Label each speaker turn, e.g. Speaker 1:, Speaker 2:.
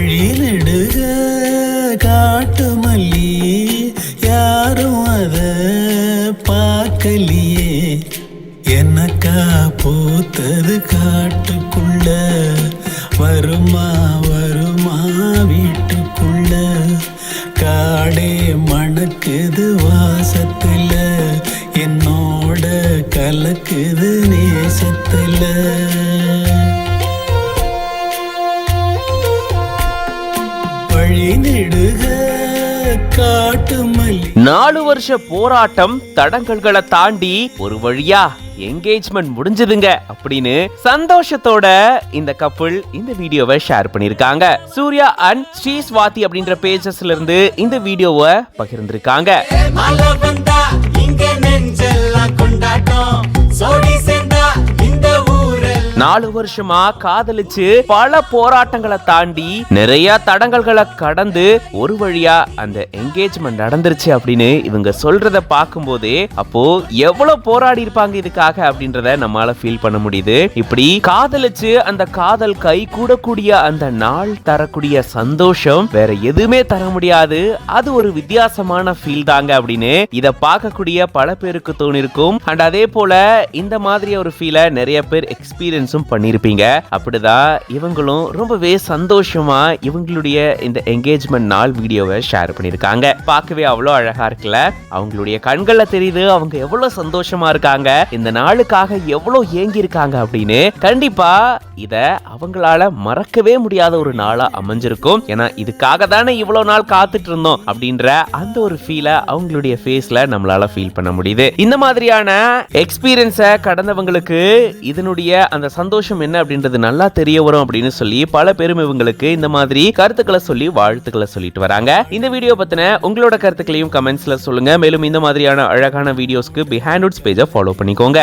Speaker 1: வழிநெடுக காட்டு மல்லி யாரும் அத பார்க்கலையே, என்னக்கா பூத்தது காட்டுக்குள்ள, வருமா வருமா வீட்டுக்குள்ள, காடே மணக்குது வாசத்துல, என்னோட கலக்குது நேசத்துல. வழிநெடுக காட்டு மல்லி.
Speaker 2: 4 வருஷ போராட்டம் தடங்கல்களை தாண்டி ஒரு வழியா என்கேஜ்மெண்ட் முடிஞ்சதுங்க அப்படின்னு சந்தோஷத்தோட இந்த கப்புள் இந்த வீடியோவை ஷேர் பண்ணிருக்காங்க. சூர்யா அண்ட் ஸ்ரீ ஸ்வாதி அப்படின்ற பேஜஸ்ல இருந்து இந்த வீடியோவை பகிர்ந்திருக்காங்க. 4 வருஷமா காதலிச்சு பல போராட்டங்களை தாண்டி நிறைய தடங்கல்களை கடந்து ஒரு வழியா அந்த என்கேஜ்மெண்ட் நடந்துருச்சு அப்படின்னு இவங்க சொல்றத பார்க்கும் போதே அப்போ எவ்வளவு போராடி இருப்பாங்க இதுக்காக அப்படின்றத நம்மளால ஃபீல் பண்ண முடியுது. இப்படி காதலிச்சு அந்த காதல் கை கூடக்கூடிய அந்த நாள் தரக்கூடிய சந்தோஷம் வேற எதுவுமே தர முடியாது. அது ஒரு வித்தியாசமான ஃபீல் தாங்க அப்படின்னு இத பார்க்கக்கூடிய பல பேருக்கு தோணிருக்கும். அண்ட் அதே போல இந்த மாதிரி ஒரு ஃபீலை நிறைய பேர் எக்ஸ்பீரியன்ஸும் பண்ணிருப்பீங்க. அப்படிதான் இவங்களும் ரொம்பவே சந்தோஷமா இவங்களுடைய இந்த என்கேஜ்மெண்ட் நாள் வீடியோவை ஷேர் பண்ணிருக்காங்க. பார்க்கவே அவ்வளவு அழகா இருக்குல்ல. அவங்களுடைய கண்கள்ல தெரியுது அவங்க எவ்வளவு சந்தோஷமா இருக்காங்க, இந்த நாளுக்காக எவ்வளவு ஏங்கி இருக்காங்க அப்படின்னு. கண்டிப்பா இத அவங்களால மறக்கவே முடியாத ஒரு நாளா அமைஞ்சிருக்கும். ஏன்னா இதுக்காக தானே இவ்வளவு நாள் காத்துட்டு இருந்தோம் அப்படின்ற அந்த ஒரு ஃபீலை அவங்களுடைய ஃபேஸ்ல நம்மளால ஃபீல் பண்ண முடியுது. இந்த மாதிரியான எக்ஸ்பீரியன்ஸை கடந்தவங்களுக்கு இதனுடைய அந்த சந்தோஷம் என்ன அப்படின்றது நல்லா தெரிய வரும் அப்படின்னு சொல்லி பல பேரும் இவங்களுக்கு இந்த மாதிரி கருத்துக்களை சொல்லி வாழ்த்துக்களை சொல்லிட்டு வராங்க. இந்த வீடியோ பத்தின உங்களோட கருத்துக்களையும் கமெண்ட்ஸ்ல சொல்லுங்க. மேலும் இந்த மாதிரியான அழகான வீடியோஸ்க்கு பிஹைண்ட் ரூட்ஸ் பேஜை ஃபாலோ பண்ணிக்கோங்க.